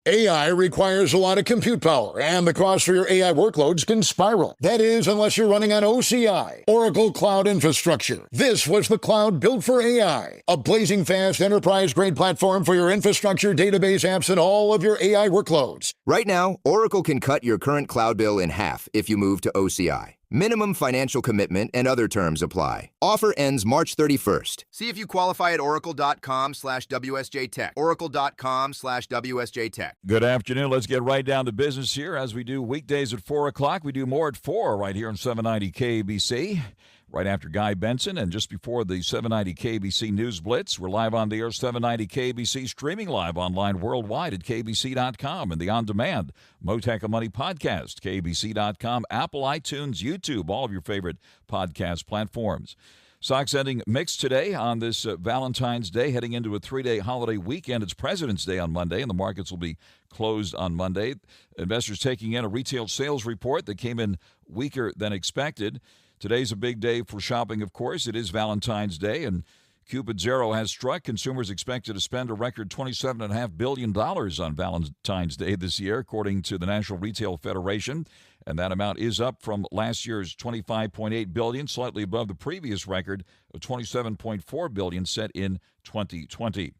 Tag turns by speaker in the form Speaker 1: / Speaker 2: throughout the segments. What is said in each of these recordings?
Speaker 1: AI requires a lot of compute power, and the cost for your AI workloads can spiral. That is, unless you're running on OCI, Oracle Cloud Infrastructure. This was the cloud built for AI, a blazing fast, enterprise-grade platform for your infrastructure, database apps, and all of your AI workloads.
Speaker 2: Right now, Oracle can cut your current cloud bill in half if you move to OCI. Minimum financial commitment and other terms apply. Offer ends March 31st. See if you qualify at oracle.com/WSJTech. Oracle.com/WSJTech.
Speaker 3: Good afternoon. Let's get right down to business here. As we do weekdays at 4 o'clock, we do more at 4 right here on 790 KBC. Right after Guy Benson and just before the 790 KBC News Blitz. We're live on the air, 790 KBC, streaming live online worldwide at KBC.com and the on-demand Mottek On Money podcast, KBC.com, Apple, iTunes, YouTube, all of your favorite podcast platforms. Stocks ending mixed today on this Valentine's Day, heading into a three-day holiday weekend. It's President's Day on Monday, and the markets will be closed on Monday. Investors taking in a retail sales report that came in weaker than expected. Today's a big day for shopping, of course. It is Valentine's Day, and Cupid Zero has struck. Consumers expected to spend a record $27.5 billion on Valentine's Day this year, according to the National Retail Federation. And that amount is up from last year's $25.8 billion, slightly above the previous record of $27.4 billion set in 2020.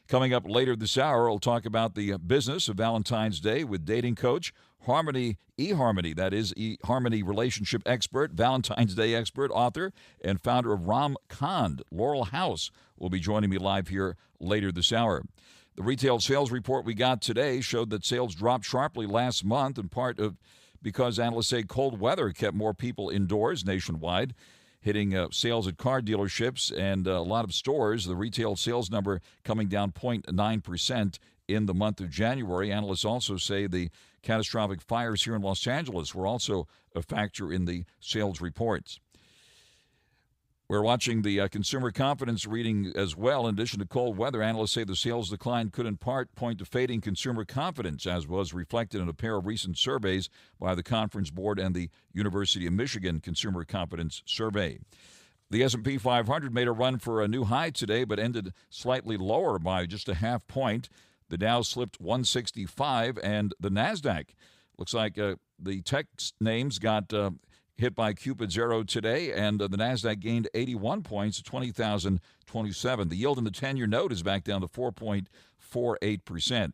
Speaker 3: Coming up later this hour, we'll talk about the business of Valentine's Day with dating coach, eHarmony, that is, eHarmony relationship expert, Valentine's Day expert, author, and founder of Rom Kond. Laurel House will be joining me live here later this hour. The retail sales report we got today showed that sales dropped sharply last month, in part because analysts say cold weather kept more people indoors nationwide, hitting sales at car dealerships and a lot of stores. The retail sales number coming down 0.9% in the month of January. Analysts also say the catastrophic fires here in Los Angeles were also a factor in the sales reports. We're watching the consumer confidence reading as well. In addition to cold weather, analysts say the sales decline could in part point to fading consumer confidence, as was reflected in a pair of recent surveys by the Conference Board and the University of Michigan Consumer Confidence Survey. The S&P 500 made a run for a new high today, but ended slightly lower by just a half point. The Dow slipped 165, and the NASDAQ looks like the tech names got hit by Cupid Zero today, and the NASDAQ gained 81 points to 20,027. The yield in the 10-year note is back down to 4.48%.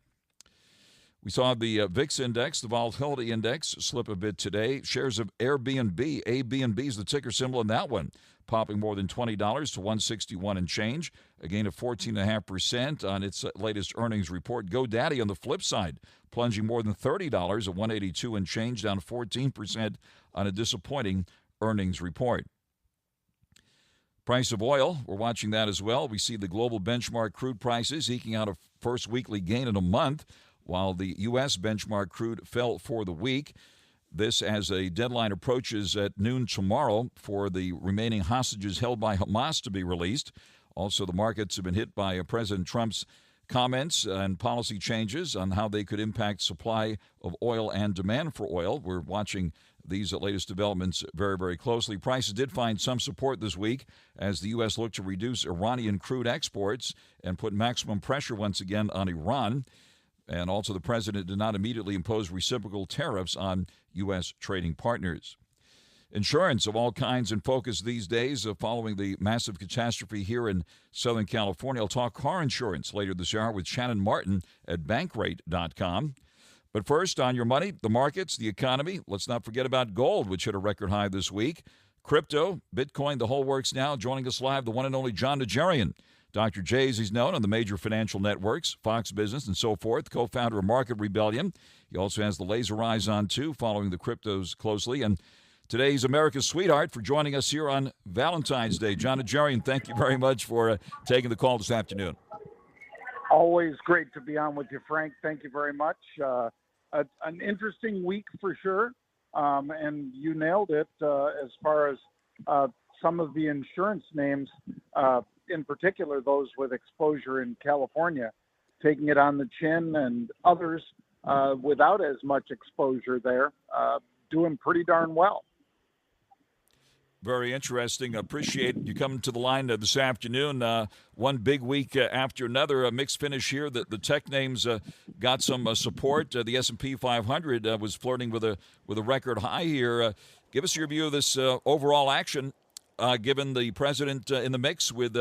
Speaker 3: We saw the VIX index, the volatility index, slip a bit today. Shares of Airbnb, ABNB is the ticker symbol in that one, popping more than $20 to $161 and change, a gain of 14.5% on its latest earnings report. GoDaddy on the flip side, plunging more than $30 at $182 and change, down 14% on a disappointing earnings report. Price of oil, we're watching that as well. We see the global benchmark crude prices eking out a first weekly gain in a month, while the U.S. benchmark crude fell for the week. This as a deadline approaches at noon tomorrow for the remaining hostages held by Hamas to be released. Also, the markets have been hit by President Trump's comments and policy changes on how they could impact supply of oil and demand for oil. We're watching these latest developments very, very closely. Prices did find some support this week as the U.S. looked to reduce Iranian crude exports and put maximum pressure once again on Iran. And also the president did not immediately impose reciprocal tariffs on U.S. trading partners. Insurance of all kinds in focus these days following the massive catastrophe here in Southern California. I'll talk car insurance later this hour with Shannon Martin at Bankrate.com. But first, on your money, the markets, the economy. Let's not forget about gold, which hit a record high this week. Crypto, Bitcoin, the whole works now. Joining us live, the one and only John NAJARIAN. Dr. J, as he's known on the major financial networks, Fox Business and so forth, co-founder of Market Rebellion. He also has the laser eyes on, too, following the cryptos closely. And today he's America's sweetheart for joining us here on Valentine's Day. John NAJARIAN, thank you very much for taking the call this afternoon.
Speaker 4: Always great to be on with you, Frank. Thank you very much. An interesting week for sure, and you nailed it as far as some of the insurance names, in particular those with exposure in California, taking it on the chin, and others without as much exposure there doing pretty darn well.
Speaker 3: Very interesting. Appreciate you coming to the line this afternoon. One big week after another. A mixed finish here. The tech names got some support. The S&P 500 was flirting with a record high here. Give us your view of this overall action, given the president in the mix with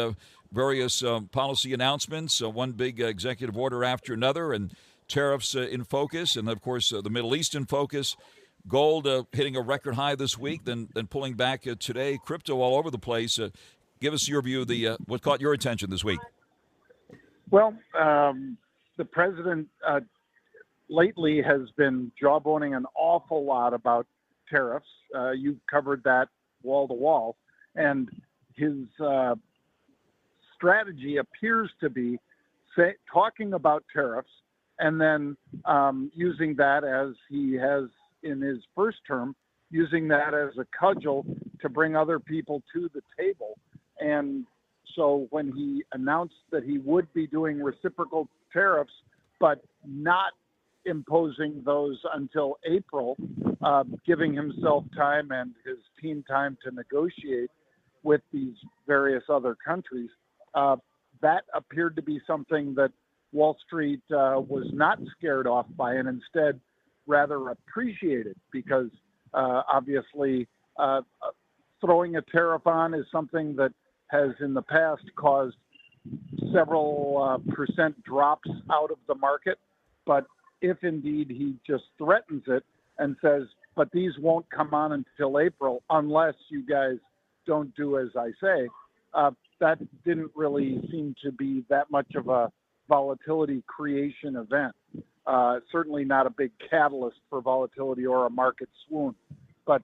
Speaker 3: various policy announcements, one big executive order after another, and tariffs in focus, and of course the Middle East in focus. Gold hitting a record high this week, then pulling back today. Crypto all over the place. Give us your view of the what caught your attention this week.
Speaker 4: Well, the president lately has been jawboning an awful lot about tariffs. You've covered that wall to wall, and his strategy appears to be talking about tariffs and then using that, as he has in his first term, using that as a cudgel to bring other people to the table. And so when he announced that he would be doing reciprocal tariffs, but not imposing those until April, giving himself time and his team time to negotiate with these various other countries, that appeared to be something that Wall Street was not scared off by, and instead rather appreciated, because obviously throwing a tariff on is something that has in the past caused several percent drops out of the market. But if indeed he just threatens it and says, but these won't come on until April unless you guys don't do as I say, that didn't really seem to be that much of a volatility creation event. Certainly not a big catalyst for volatility or a market swoon. But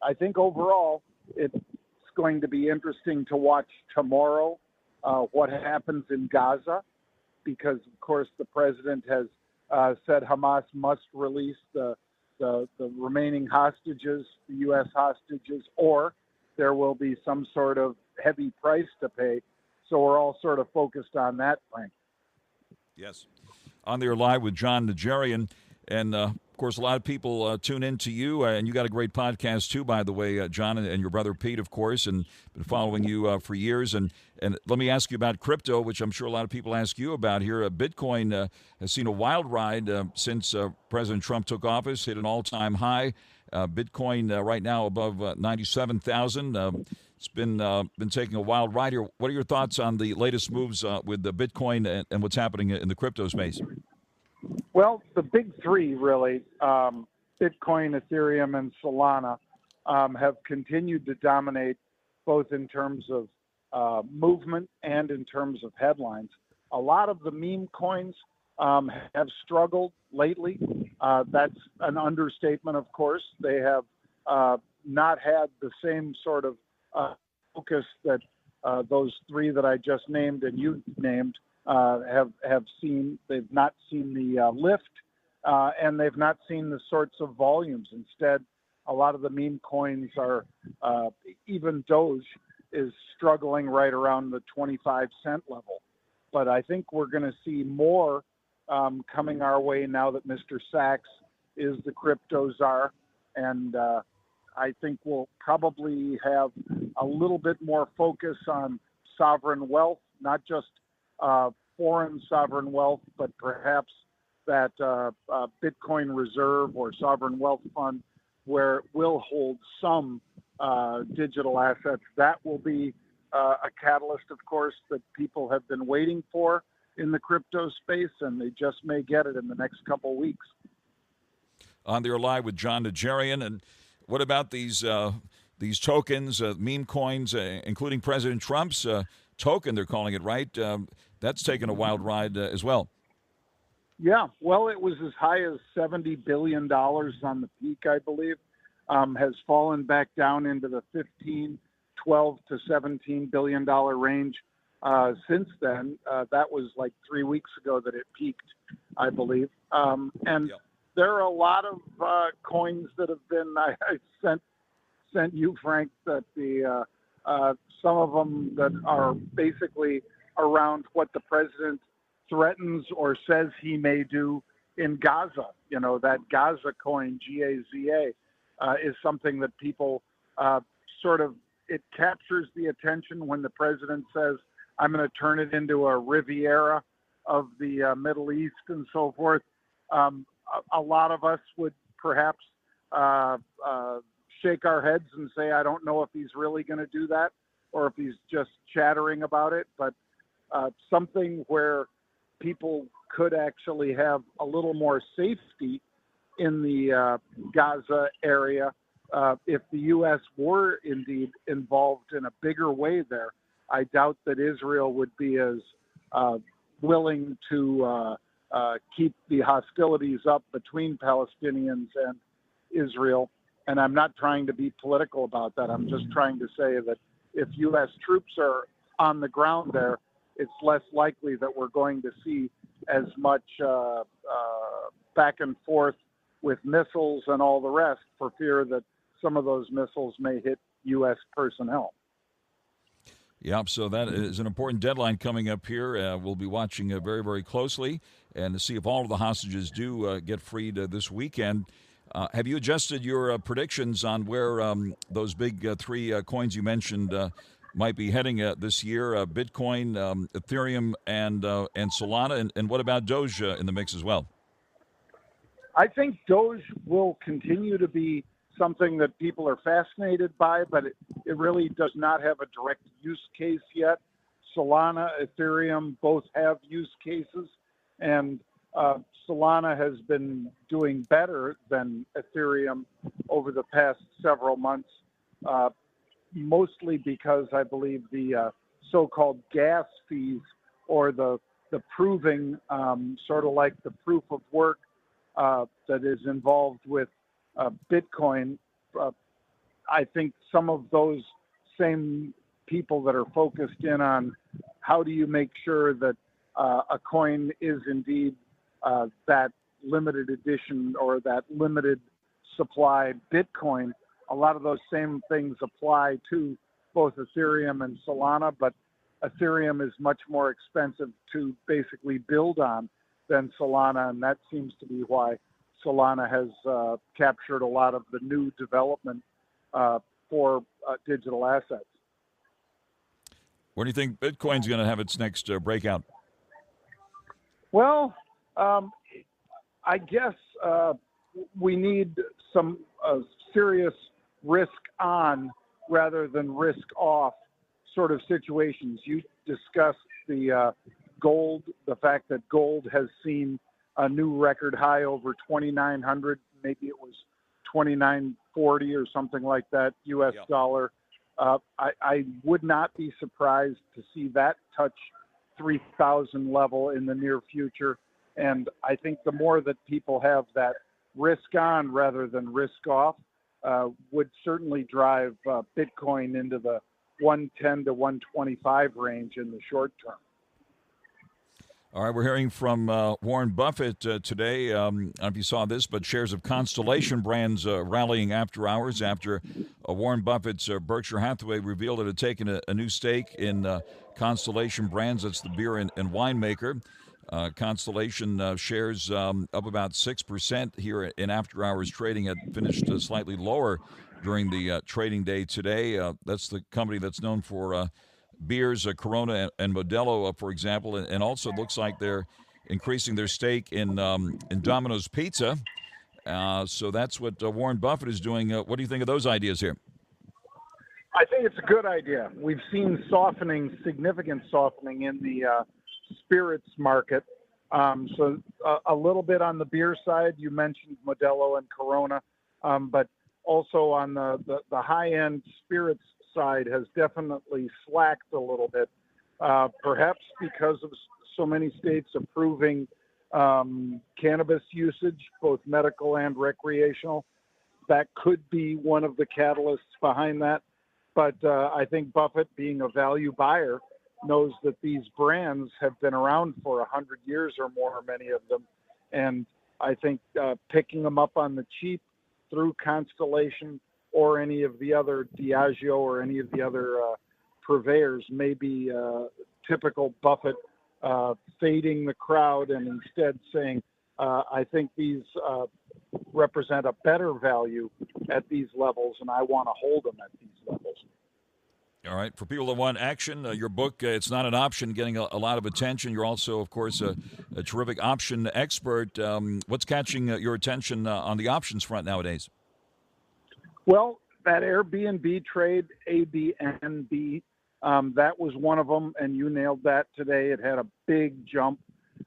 Speaker 4: I think overall it's going to be interesting to watch tomorrow what happens in Gaza, because, of course, the president has said Hamas must release the remaining hostages, the U.S. hostages, or there will be some sort of heavy price to pay. So we're all sort of focused on that, Frank.
Speaker 3: Yes. On there live with John NAJARIAN. And, of course, a lot of people tune in to you. And you got a great podcast, too, by the way, John, and your brother Pete, of course, and been following you for years. And let me ask you about crypto, which I'm sure a lot of people ask you about here. Bitcoin has seen a wild ride since President Trump took office, hit an all-time high. Bitcoin right now above 97,000. It's been taking a wild ride here. What are your thoughts on the latest moves with the Bitcoin and what's happening in the crypto space?
Speaker 4: Well, the big three, really, Bitcoin, Ethereum, and Solana, have continued to dominate both in terms of movement and in terms of headlines. A lot of the meme coins have struggled lately. That's an understatement, of course. They have not had the same sort of focus that those three that I just named and you named have seen. They've not seen the lift, and they've not seen the sorts of volumes. Instead, a lot of the meme coins are, even Doge is struggling right around the 25-cent level. But I think we're going to see more coming our way now that Mr. Sachs is the crypto czar, and I think we'll probably have a little bit more focus on sovereign wealth, not just foreign sovereign wealth, but perhaps that Bitcoin reserve or sovereign wealth fund where it will hold some digital assets. That will be a catalyst, of course, that people have been waiting for in the crypto space, and they just may get it in the next couple weeks.
Speaker 3: On there live with John NAJARIAN. And what about these tokens, meme coins, including President Trump's token, they're calling it, right? That's taken a wild ride as well.
Speaker 4: Yeah, well, it was as high as $70 billion on the peak, I believe, has fallen back down into the 12 to $17 billion range since then. That was like 3 weeks ago that it peaked, I believe. And yep. There are a lot of coins that have been, I sent you, Frank, that the some of them that are basically around what the president threatens or says he may do in Gaza. You know, that Gaza coin, GAZA, is something that people sort of it captures the attention when the president says, I'm going to turn it into a Riviera of the Middle East and so forth. A lot of us would perhaps shake our heads and say, I don't know if he's really going to do that or if he's just chattering about it, but something where people could actually have a little more safety in the Gaza area if the U.S. were indeed involved in a bigger way there. I doubt that Israel would be as willing to keep the hostilities up between Palestinians and Israel. And I'm not trying to be political about that. I'm just trying to say that if U.S. troops are on the ground there, it's less likely that we're going to see as much back and forth with missiles and all the rest for fear that some of those missiles may hit U.S. personnel.
Speaker 3: Yep, so that is an important deadline coming up here. We'll be watching very, very closely and to see if all of the hostages do get freed this weekend. Have you adjusted your predictions on where those big three coins you mentioned might be heading this year? Bitcoin, Ethereum, and Solana, and what about Doge in the mix as well?
Speaker 4: I think Doge will continue to be something that people are fascinated by, but it really does not have a direct use case yet. Solana, Ethereum both have use cases, and Solana has been doing better than Ethereum over the past several months, mostly because I believe the so-called gas fees or the proving, sort of like the proof of work that is involved with Bitcoin. I think some of those same people that are focused in on how do you make sure that a coin is indeed that limited edition or that limited supply Bitcoin, a lot of those same things apply to both Ethereum and Solana, but Ethereum is much more expensive to basically build on than Solana, and that seems to be why Solana has captured a lot of the new development for digital assets.
Speaker 3: Where do you think Bitcoin's going to have its next breakout?
Speaker 4: Well, I guess we need some serious risk on rather than risk off sort of situations. You discussed the gold, the fact that gold has seen a new record high over 2,900, maybe it was 2,940 or something like that, U.S. dollar. I would not be surprised to see that touch 3,000 level in the near future. And I think the more that people have that risk on rather than risk off would certainly drive Bitcoin into the 110 to 125 range in the short term.
Speaker 3: All right, we're hearing from Warren Buffett today. I don't know if you saw this, but shares of Constellation Brands rallying after hours after Warren Buffett's Berkshire Hathaway revealed it had taken a new stake in Constellation Brands. That's the beer and wine maker. Constellation shares up about 6% here in after hours trading. It finished slightly lower during the trading day today. That's the company that's known for beers, Corona and Modelo, for example, and also looks like they're increasing their stake in Domino's Pizza. So that's what Warren Buffett is doing. What do you think of those ideas here?
Speaker 4: I think it's a good idea. We've seen softening, significant softening in the spirits market. So a little bit on the beer side. You mentioned Modelo and Corona, but also on the high-end spirits side has definitely slacked a little bit, perhaps because of so many states approving cannabis usage, both medical and recreational. That could be one of the catalysts behind that. But I think Buffett, being a value buyer, knows that these brands have been around for 100 years or more, many of them. And I think picking them up on the cheap through Constellation or any of the other Diageo or any of the other purveyors may be typical Buffett fading the crowd and instead saying, I think these represent a better value at these levels, and I want to hold them at these levels.
Speaker 3: All right. For people that want action, your book, It's Not an Option, getting a lot of attention. You're also, of course, a terrific option expert. What's catching your attention on the options front nowadays?
Speaker 4: Well, that Airbnb trade, ABNB, that was one of them, and you nailed that today. It had a big jump.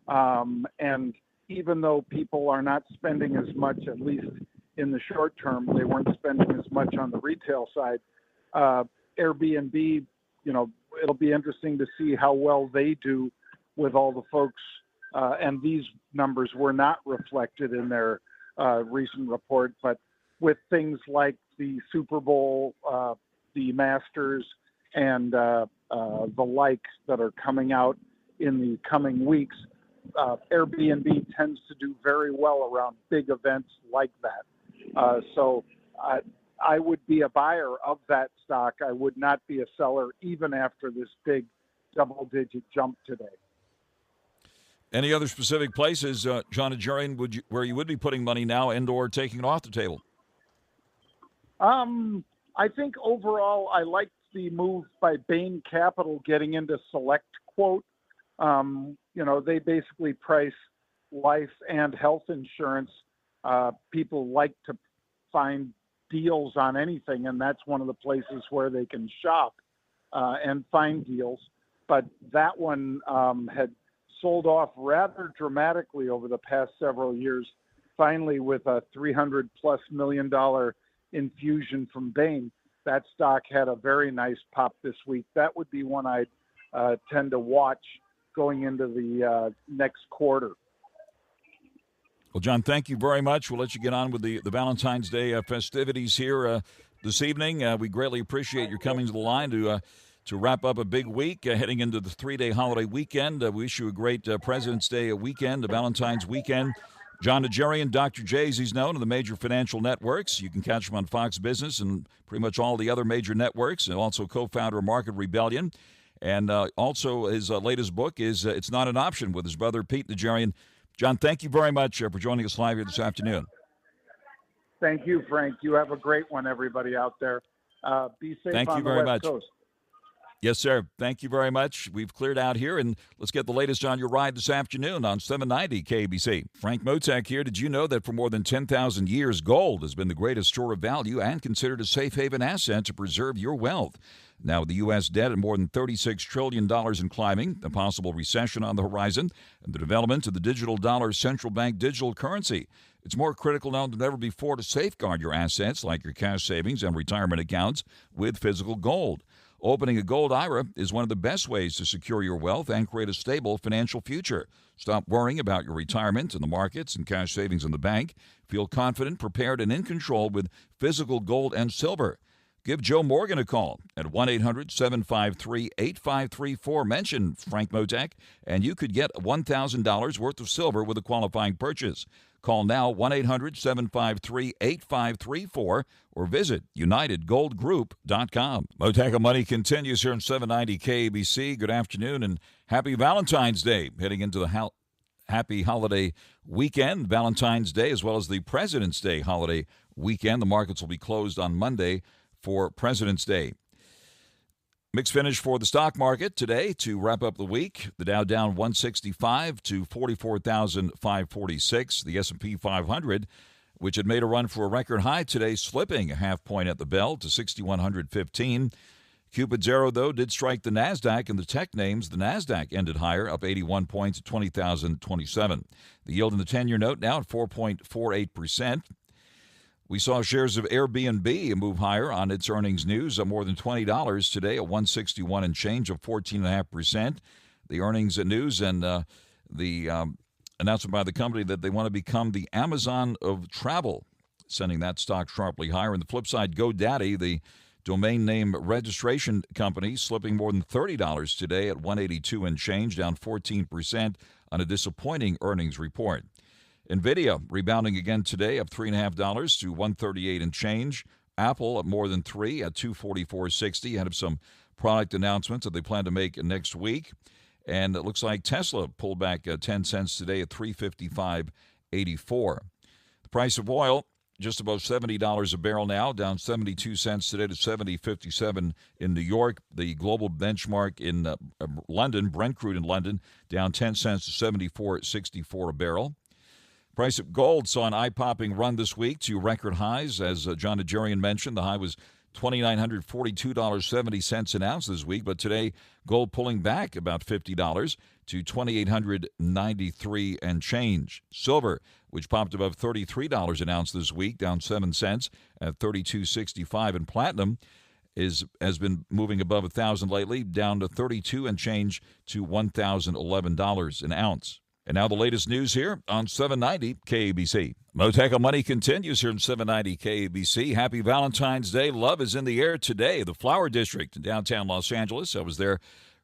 Speaker 4: And even though people are not spending as much, at least in the short term, they weren't spending as much on the retail side. Airbnb, it'll be interesting to see how well they do with all the folks. And these numbers were not reflected in their recent report, but with things like the Super Bowl, the Masters, and the like that are coming out in the coming weeks, Airbnb tends to do very well around big events like that. So I would be a buyer of that stock. I would not be a seller even after this big double-digit jump today.
Speaker 3: Any other specific places, John Najarian, where you would be putting money now and/or taking it off the table?
Speaker 4: I think overall I liked the move by Bain Capital getting into Select Quote. They basically price life and health insurance. People like to find deals on anything, and that's one of the places where they can shop and find deals. But that one had sold off rather dramatically over the past several years, finally with a $300+ million infusion from Bain. That stock had a very nice pop this week. That would be one I'd tend to watch going into the next quarter.
Speaker 3: Well, John, thank you very much. We'll let you get on with the Valentine's Day festivities here this evening. We greatly appreciate your coming to the line to wrap up a big week heading into the 3-day holiday weekend. We wish you a great President's Day weekend, a Valentine's weekend. John Najarian, Dr. J, as he's known, on the major financial networks. You can catch him on Fox Business and pretty much all the other major networks, and also co-founder of Market Rebellion. And also his latest book is It's Not an Option with his brother, Pete Najarian. John, thank you very much for joining us live here this afternoon.
Speaker 4: Thank you, Frank. You have a great one, everybody out there. Be safe
Speaker 3: Thank
Speaker 4: on
Speaker 3: you
Speaker 4: the
Speaker 3: very
Speaker 4: West
Speaker 3: much.
Speaker 4: Coast.
Speaker 3: Yes, sir. Thank you very much. We've cleared out here, and let's get the latest on your ride this afternoon on 790 KBC. Frank Mottek here. Did you know that for more than 10,000 years, gold has been the greatest store of value and considered a safe haven asset to preserve your wealth? Now, with the U.S. debt at more than $36 trillion and climbing, a possible recession on the horizon, and the development of the digital dollar central bank digital currency, it's more critical now than ever before to safeguard your assets like your cash savings and retirement accounts with physical gold. Opening a gold IRA is one of the best ways to secure your wealth and create a stable financial future. Stop worrying about your retirement in the markets and cash savings in the bank. Feel confident, prepared, and in control with physical gold and silver. Give Joe Morgan a call at 1-800-753-8534. Mention Frank Mottek, and you could get $1,000 worth of silver with a qualifying purchase. Call now 1-800-753-8534 or visit UnitedGoldGroup.com. Mottek On Money continues here on 790 KBC. Good afternoon and happy Valentine's Day. Heading into the happy holiday weekend, Valentine's Day, as well as the President's Day holiday weekend. The markets will be closed on Monday for President's Day. Mixed finish for the stock market today to wrap up the week. The Dow down 165 to 44,546. The S&P 500, which had made a run for a record high today, slipping a half point at the bell to 6,115. Cupid's arrow, though, did strike the NASDAQ and the tech names. The NASDAQ ended higher, up 81 points at 20,027. The yield in the 10-year note now at 4.48%. We saw shares of Airbnb move higher on its earnings news, more than $20 today, at $161 and change, of 14.5%. The earnings news and the announcement by the company that they want to become the Amazon of travel, sending that stock sharply higher. On the flip side, GoDaddy, the domain name registration company, slipping more than $30 today at $182 and change, down 14% on a disappointing earnings report. NVIDIA rebounding again today, up $3.50 to $138 and change. Apple at more than $3 at $244.60, ahead of some product announcements that they plan to make next week. And it looks like Tesla pulled back 10 cents today at $355.84. The price of oil just about $70 a barrel now, down 72 cents today to 70.57 in New York. The global benchmark in London, Brent crude in London, down 10 cents to 74.64 a barrel. Price of gold saw an eye-popping run this week to record highs. As John NAJARIAN mentioned, the high was $2,942.70 an ounce this week, but today gold pulling back about $50 to $2,893 and change. Silver, which popped above $33 an ounce this week, down 7 cents at $32.65, and platinum has been moving above 1,000 lately, down to 32 and change to $1,011 an ounce. And now the latest news here on 790 KABC. Mottek On Money continues here in 790 KABC. Happy Valentine's Day. Love is in the air today. The Flower District in downtown Los Angeles. I was there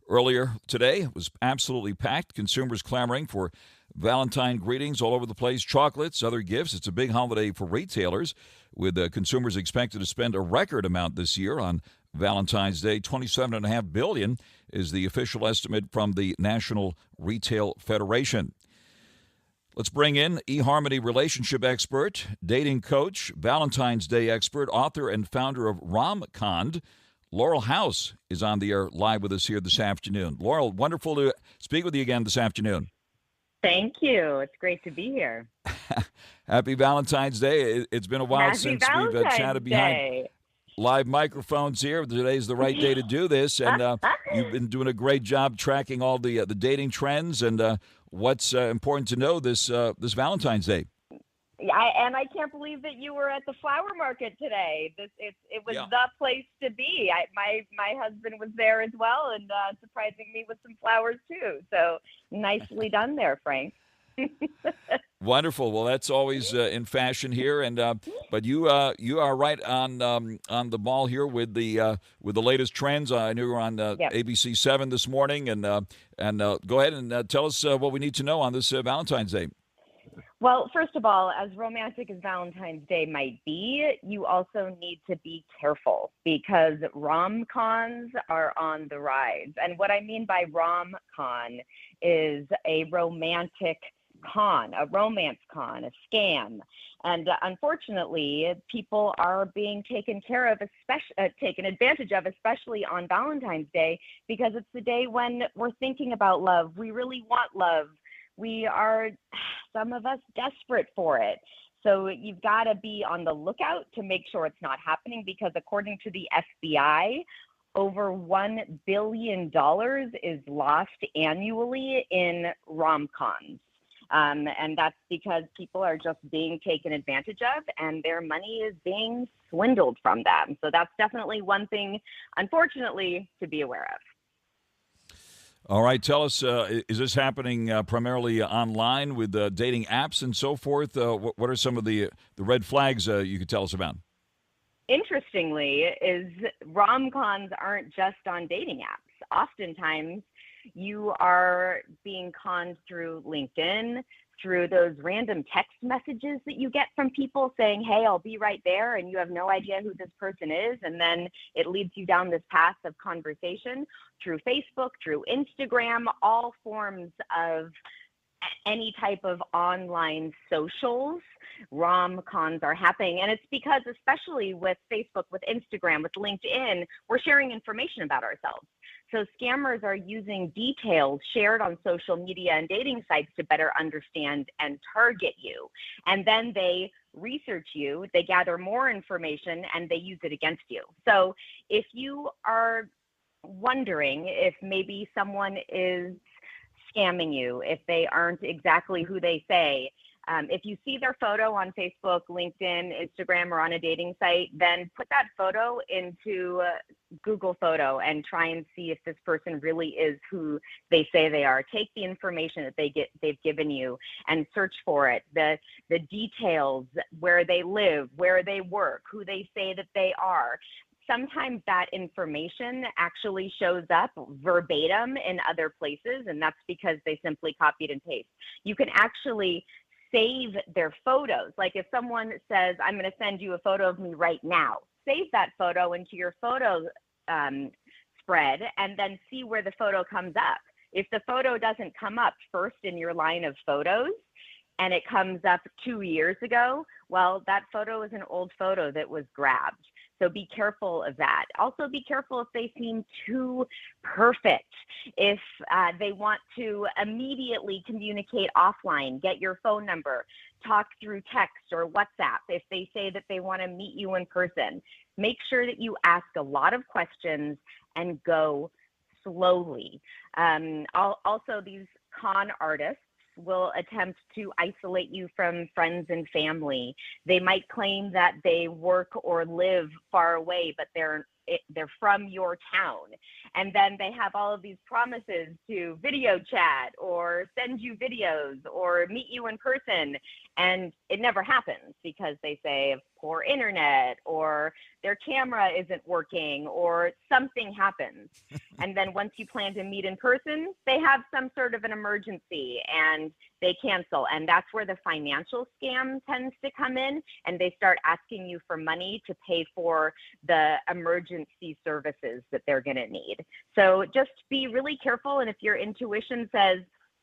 Speaker 3: earlier today. It was absolutely packed. Consumers clamoring for Valentine greetings all over the place. Chocolates, other gifts. It's a big holiday for retailers, with consumers expected to spend a record amount this year on Valentine's Day. $27.5 billion is the official estimate from the National Retail Federation. Let's bring in eHarmony relationship expert, dating coach, Valentine's Day expert, author and founder of Rom-Con. Laurel House is on the air live with us here this afternoon. Laurel, wonderful to speak with you again this afternoon.
Speaker 5: Thank you. It's great to be here.
Speaker 3: Happy Valentine's Day. It's been a while since we've chatted behind live microphones here. Today's the right day to do this, and you've been doing a great job tracking all the dating trends and what's important to know this Valentine's Day.
Speaker 5: I can't believe that you were at the flower market today. It was the place to be. My husband was there as well, and surprising me with some flowers too. So nicely done there, Frank.
Speaker 3: Wonderful. Well, that's always in fashion here, and but you are right on the ball here with the latest trends. I knew you were on ABC 7 this morning, and go ahead and tell us what we need to know on this Valentine's Day.
Speaker 5: Well, first of all, as romantic as Valentine's Day might be, you also need to be careful because rom-cons are on the rise. And what I mean by rom-con is a romantic con, a romance con, a scam. And unfortunately, people are being taken advantage of, especially on Valentine's Day, because it's the day when we're thinking about love. We really want love. We are, some of us, desperate for it. So you've got to be on the lookout to make sure it's not happening, because according to the FBI, over $1 billion is lost annually in rom-coms. And that's because people are just being taken advantage of and their money is being swindled from them. So that's definitely one thing, unfortunately, to be aware of.
Speaker 3: All right, tell us, is this happening primarily online with dating apps and so forth? What are some of the red flags you could tell us about?
Speaker 5: Interestingly, is rom-cons aren't just on dating apps. Oftentimes, you are being conned through LinkedIn, through those random text messages that you get from people saying, hey, I'll be right there, and you have no idea who this person is, and then it leads you down this path of conversation through Facebook, through Instagram, all forms of any type of online socials. Rom-cons are happening, and it's because, especially with Facebook, with Instagram, with LinkedIn, we're sharing information about ourselves. So scammers are using details shared on social media and dating sites to better understand and target you. And then they research you, they gather more information, and they use it against you. So if you are wondering if maybe someone is scamming you, if they aren't exactly who they say, if you see their photo on Facebook, LinkedIn, Instagram, or on a dating site, then put that photo into Google Photo and try and see if this person really is who they say they are. Take the information that they've given you and search for it. The details, where they live, where they work, who they say that they are. Sometimes that information actually shows up verbatim in other places, and that's because they simply copied and pasted. You can actually save their photos. Like if someone says, I'm going to send you a photo of me right now, save that photo into your photo spread and then see where the photo comes up. If the photo doesn't come up first in your line of photos, and it comes up 2 years ago, well, that photo is an old photo that was grabbed. So be careful of that. Also be careful if they seem too perfect. If they want to immediately communicate offline, get your phone number, talk through text or WhatsApp. If they say that they want to meet you in person, make sure that you ask a lot of questions and go slowly. Also, these con artists will attempt to isolate you from friends and family. They might claim that they work or live far away, but they're from your town. And then they have all of these promises to video chat or send you videos or meet you in person. And it never happens because they say poor internet or their camera isn't working or something happens. And then once you plan to meet in person, they have some sort of an emergency and they cancel. And that's where the financial scam tends to come in, and they start asking you for money to pay for the emergency services that they're going to need. So just be really careful. And if your intuition says,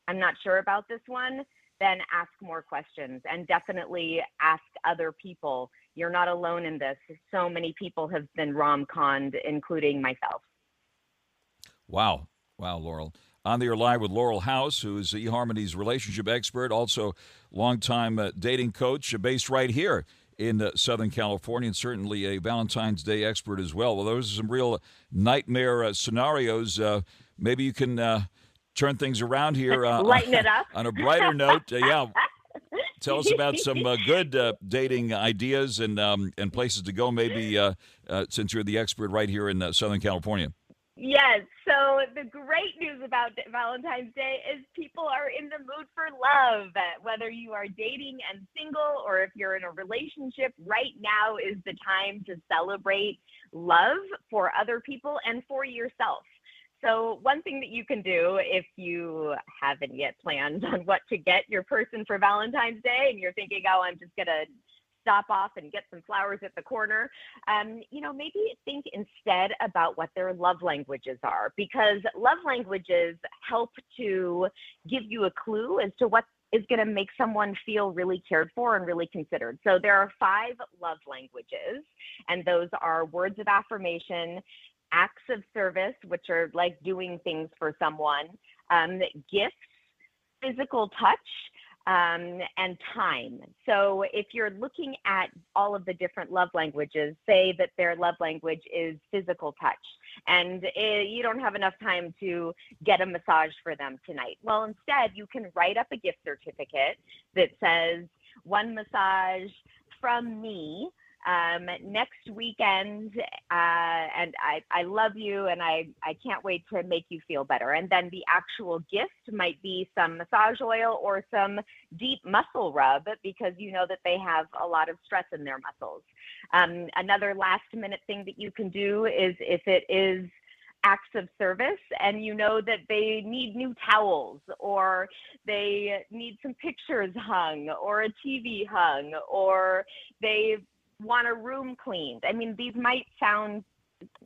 Speaker 5: I'm not sure about this one, then ask more questions and definitely ask other people. You're not alone in this. So many people have been rom-conned, including myself.
Speaker 3: Wow, Laurel. On the air live with Laurel House, who is eHarmony's relationship expert, also longtime dating coach, based right here in Southern California, and certainly a Valentine's Day expert as well. Well, those are some real nightmare scenarios. Maybe you can turn things around here.
Speaker 5: Lighten it up.
Speaker 3: On a brighter note, yeah. Tell us about some good dating ideas and places to go, maybe, since you're the expert right here in Southern California.
Speaker 5: Yes. So the great news about Valentine's Day is people are in the mood for love. Whether you are dating and single or if you're in a relationship, right now is the time to celebrate love for other people and for yourself. So one thing that you can do if you haven't yet planned on what to get your person for Valentine's Day and you're thinking, oh, I'm just going to stop off and get some flowers at the corner, maybe think instead about what their love languages are, because love languages help to give you a clue as to what is going to make someone feel really cared for and really considered. So there are 5 love languages, and those are words of affirmation, acts of service, which are like doing things for someone, gifts, physical touch, and time. So if you're looking at all of the different love languages, say that their love language is physical touch, and you don't have enough time to get a massage for them tonight. Well, instead, you can write up a gift certificate that says, 1 massage from me, next weekend, and I love you, and I can't wait to make you feel better. And then the actual gift might be some massage oil or some deep muscle rub, because you know that they have a lot of stress in their muscles. Another last minute thing that you can do is, if it is acts of service and you know that they need new towels or they need some pictures hung or a TV hung or they want a room cleaned. I mean, these might sound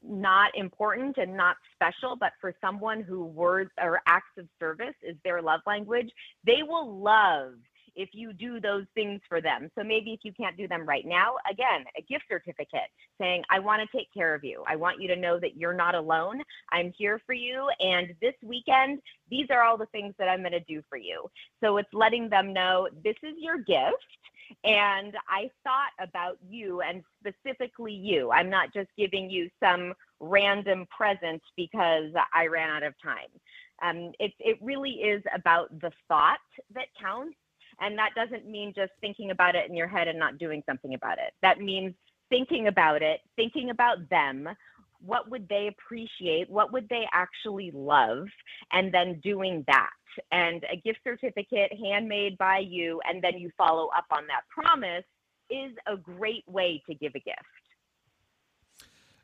Speaker 5: not important and not special, but for someone who words or acts of service is their love language, they will love if you do those things for them. So maybe if you can't do them right now, again, a gift certificate saying, I want to take care of you. I want you to know that you're not alone. I'm here for you. And this weekend, these are all the things that I'm going to do for you. So it's letting them know this is your gift. And I thought about you and specifically you. I'm not just giving you some random present because I ran out of time. It really is about the thought that counts. And that doesn't mean just thinking about it in your head and not doing something about it. That means thinking about it, thinking about them. What would they appreciate? What would they actually love? And then doing that. And a gift certificate handmade by you, and then you follow up on that promise, is a great way to give a gift.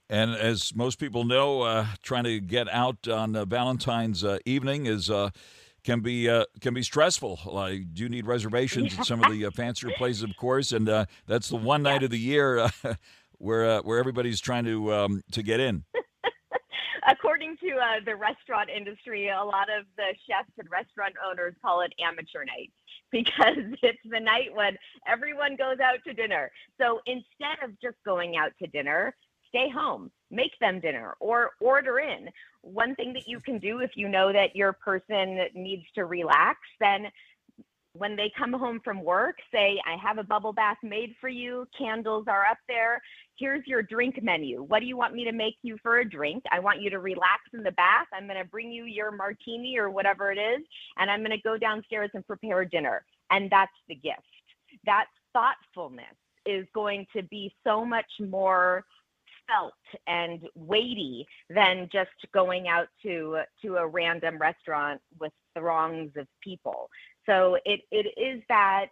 Speaker 3: And as most people know, trying to get out on Valentine's evening can be stressful. I do need reservations at some of the fancier places, of course, and that's the one night of the year where everybody's trying to get in.
Speaker 5: According to the restaurant industry, a lot of the chefs and restaurant owners call it amateur night. because it's the night when everyone goes out to dinner. So instead of just going out to dinner, stay home, make them dinner, or order in. One thing that you can do if you know that your person needs to relax, then when they come home from work, say, I have a bubble bath made for you. Candles are up there. Here's your drink menu. What do you want me to make you for a drink? I want you to relax in the bath. I'm going to bring you your martini or whatever it is, and I'm going to go downstairs and prepare dinner. And that's the gift. That thoughtfulness is going to be so much more felt and weighty than just going out to a random restaurant with throngs of people. So it is that,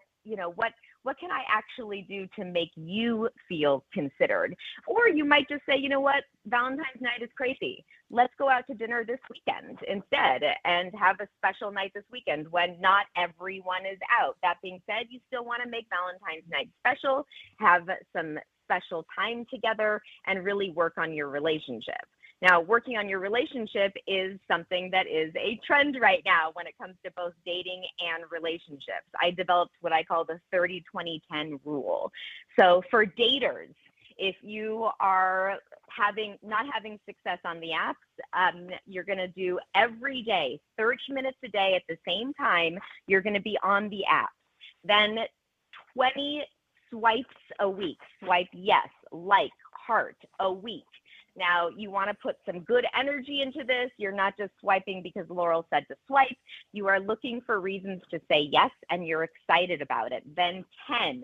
Speaker 5: what can I actually do to make you feel considered? Or you might just say, you know what, Valentine's night is crazy. Let's go out to dinner this weekend instead and have a special night this weekend when not everyone is out. That being said, you still want to make Valentine's night special, have some special time together, and really work on your relationship. Now, working on your relationship is something that is a trend right now when it comes to both dating and relationships. I developed what I call the 30-20-10 rule. So for daters, if you are not having success on the apps, you're going to do every day, 30 minutes a day at the same time, you're going to be on the apps. Then 20 swipes a week. Swipe yes, like, heart a week. Now, you want to put some good energy into this. You're not just swiping because Laurel said to swipe. You are looking for reasons to say yes, and you're excited about it. Then 10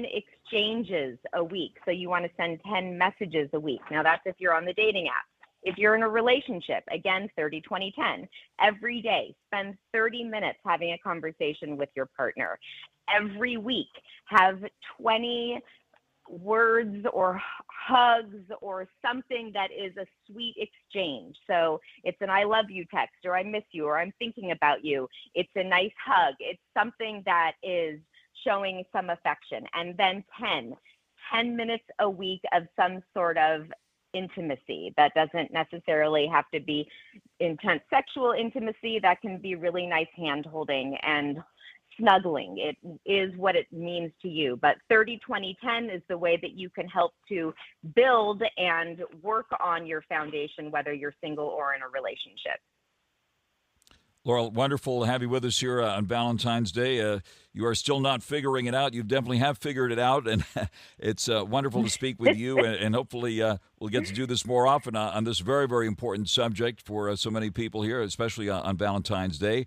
Speaker 5: exchanges a week. So you want to send 10 messages a week. Now, that's if you're on the dating app. If you're in a relationship, again, 30-20-10. Every day, spend 30 minutes having a conversation with your partner. Every week, have 20 words or hugs or something that is a sweet exchange. So it's an I love you text, or I miss you, or I'm thinking about you. It's a nice hug. It's something that is showing some affection. And then 10 minutes a week of some sort of intimacy. That doesn't necessarily have to be intense sexual intimacy. That can be really nice hand holding and snuggling. It is what it means to you. But 30-20-10 is the way that you can help to build and work on your foundation, whether you're single or in a relationship.
Speaker 3: Laurel, wonderful to have you with us here on Valentine's Day. You are still not figuring it out. You definitely have figured it out, and it's wonderful to speak with you, and hopefully we'll get to do this more often on this very, very important subject for so many people here, especially on Valentine's Day.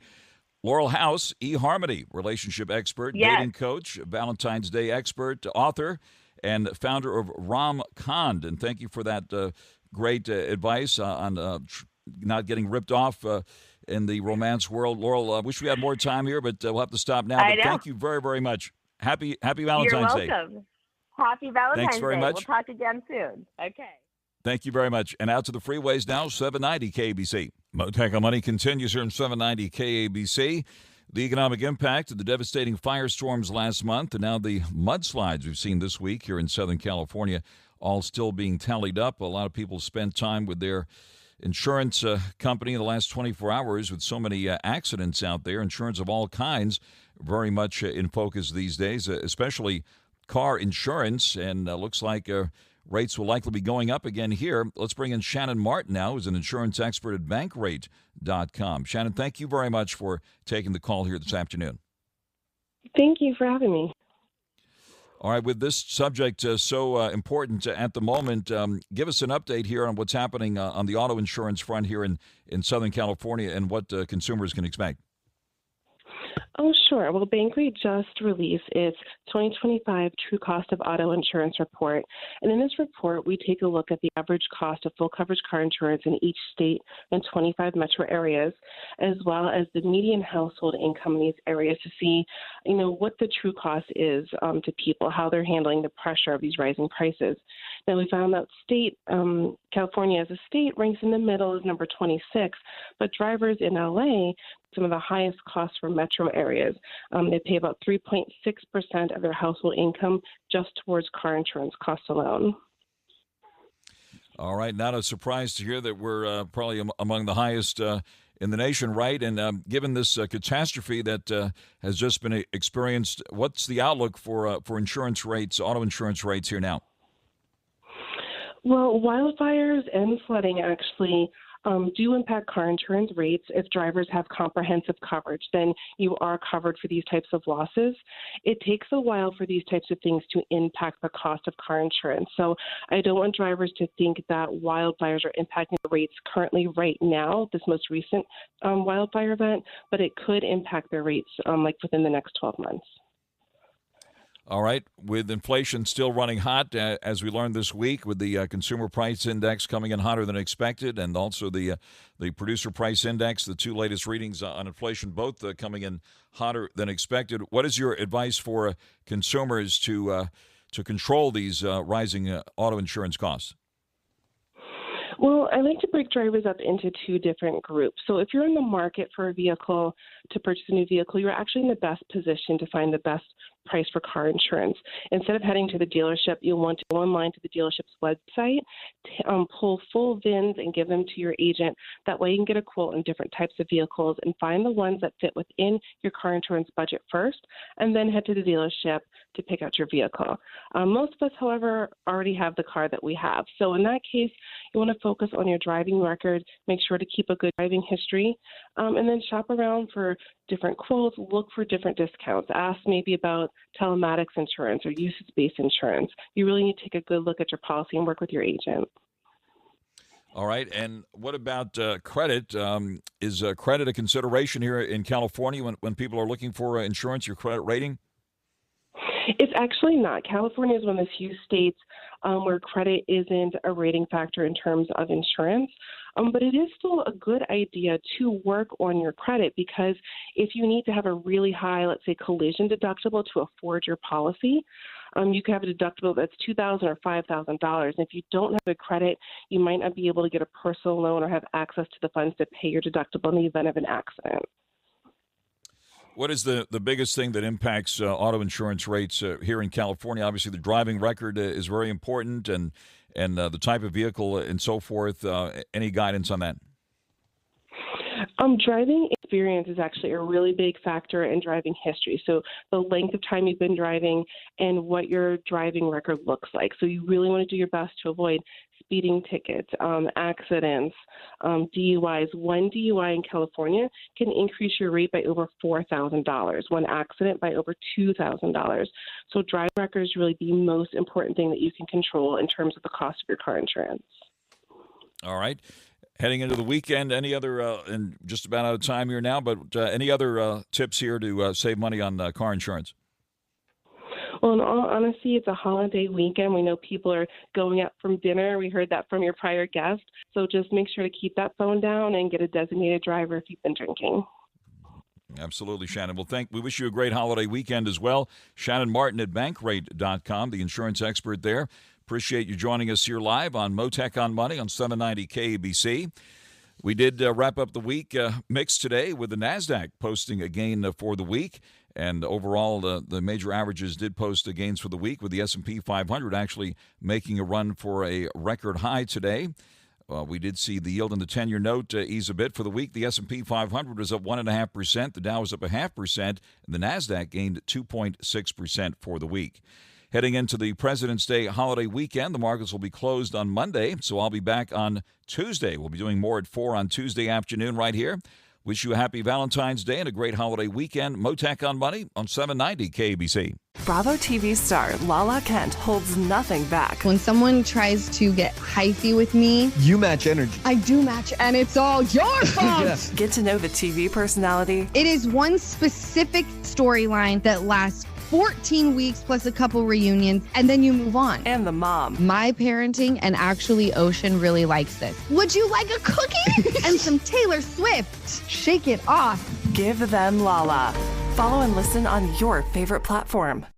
Speaker 3: Laurel House, eHarmony, relationship expert,
Speaker 5: Yes.
Speaker 3: dating coach, Valentine's Day expert, author, and founder of Rom-Con. And thank you for that great advice on not getting ripped off in the romance world. Laurel, I wish we had more time here, but we'll have to stop now. But thank you very, very much. Happy Valentine's Day.
Speaker 5: You're welcome. Happy Valentine's
Speaker 3: Thanks very
Speaker 5: Day.
Speaker 3: much.
Speaker 5: We'll talk again soon. Okay.
Speaker 3: Thank you very much. And out to the freeways now, 790 KBC. Mottek On Money continues here in 790 KABC. The economic impact of the devastating firestorms last month and now the mudslides we've seen this week here in Southern California, all still being tallied up. A lot of people spent time with their insurance company in the last 24 hours with so many accidents out there. Insurance of all kinds very much in focus these days, especially car insurance. And looks like rates will likely be going up again here. Let's bring in Shannon Martin now, who's an insurance expert at bankrate.com. Shannon, thank you very much for taking the call here this afternoon.
Speaker 6: Thank you for having me.
Speaker 3: All right, with this subject so important at the moment, give us an update here on what's happening on the auto insurance front here in Southern California and what consumers can expect.
Speaker 6: Oh, sure. Well, Bankrate just released its 2025 True Cost of Auto Insurance report. And in this report, we take a look at the average cost of full coverage car insurance in each state and 25 metro areas, as well as the median household income in these areas to see, what the true cost is to people, how they're handling the pressure of these rising prices. Now, we found that California as a state ranks in the middle as number 26, but drivers in LA, some of the highest costs for metro areas. They pay about 3.6% of their household income just towards car insurance costs alone.
Speaker 3: All right, not a surprise to hear that we're probably among the highest in the nation, right? And given this catastrophe that has just been experienced, what's the outlook for insurance rates, auto insurance rates here now?
Speaker 6: Well, wildfires and flooding actually do impact car insurance rates. If drivers have comprehensive coverage, then you are covered for these types of losses. It takes a while for these types of things to impact the cost of car insurance. So I don't want drivers to think that wildfires are impacting the rates currently right now, this most recent wildfire event, but it could impact their rates like within the next 12 months.
Speaker 3: All right. With inflation still running hot, as we learned this week, with the consumer price index coming in hotter than expected, and also the producer price index, the two latest readings on inflation, both coming in hotter than expected. What is your advice for consumers to control these rising auto insurance costs?
Speaker 6: Well, I like to break drivers up into two different groups. So if you're in the market for a vehicle, to purchase a new vehicle, you're actually in the best position to find the best price for car insurance. Instead of heading to the dealership, you'll want to go online to the dealership's website, pull full VINs and give them to your agent. That way you can get a quote on different types of vehicles and find the ones that fit within your car insurance budget first, and then head to the dealership to pick out your vehicle. Most of us, however, already have the car that we have. So in that case, you want to focus on your driving record, make sure to keep a good driving history, and then shop around for different quotes, look for different discounts, ask maybe about telematics insurance or usage-based insurance. You really need to take a good look at your policy and work with your agent.
Speaker 3: All right. And what about credit? Is credit a consideration here in California when people are looking for insurance, your credit rating?
Speaker 6: It's actually not. California is one of the few states where credit isn't a rating factor in terms of insurance. But it is still a good idea to work on your credit, because if you need to have a really high, let's say, collision deductible to afford your policy, you could have a deductible that's $2,000 or $5,000. And if you don't have good credit, you might not be able to get a personal loan or have access to the funds to pay your deductible in the event of an accident.
Speaker 3: What is the biggest thing that impacts auto insurance rates here in California? Obviously, the driving record is very important, and the type of vehicle and so forth. Any guidance on that?
Speaker 6: Driving experience is actually a really big factor in driving history. So the length of time you've been driving and what your driving record looks like. So you really want to do your best to avoid speeding tickets, accidents, DUIs. One DUI in California can increase your rate by over $4,000. One accident by over $2,000. So driving record is really the most important thing that you can control in terms of the cost of your car insurance.
Speaker 3: All right. Heading into the weekend, any other, and just about out of time here now, but any other tips here to save money on car insurance?
Speaker 6: Well, in all honesty, it's a holiday weekend. We know people are going out from dinner. We heard that from your prior guest. So just make sure to keep that phone down and get a designated driver if you've been drinking.
Speaker 3: Absolutely, Shannon. Well, we wish you a great holiday weekend as well. Shannon Martin at Bankrate.com, the insurance expert there. Appreciate you joining us here live on Mottek On Money on 790 KABC. We did wrap up the week mix today with the NASDAQ posting a gain for the week. And overall, the major averages did post gains for the week, with the S&P 500 actually making a run for a record high today. We did see the yield on the 10-year note ease a bit for the week. The S&P 500 was up 1.5%. The Dow was up 0.5%. And the NASDAQ gained 2.6% for the week. Heading into the President's Day holiday weekend, the markets will be closed on Monday, so I'll be back on Tuesday. We'll be doing more at 4 on Tuesday afternoon right here. Wish you a happy Valentine's Day and a great holiday weekend. Mottek On Money on 790 KABC.
Speaker 7: Bravo TV star Lala Kent holds nothing back.
Speaker 8: When someone tries to get hyphy with me,
Speaker 9: you match energy.
Speaker 8: I do match, and it's all your fault.
Speaker 9: Yeah.
Speaker 7: Get to know the TV personality.
Speaker 8: It is one specific storyline that lasts 14 weeks plus a couple reunions, and then you move on.
Speaker 7: And the mom.
Speaker 8: My parenting, and actually Ocean really likes this. Would you like a cookie? And some Taylor Swift. Shake it off.
Speaker 7: Give them Lala. Follow and listen on your favorite platform.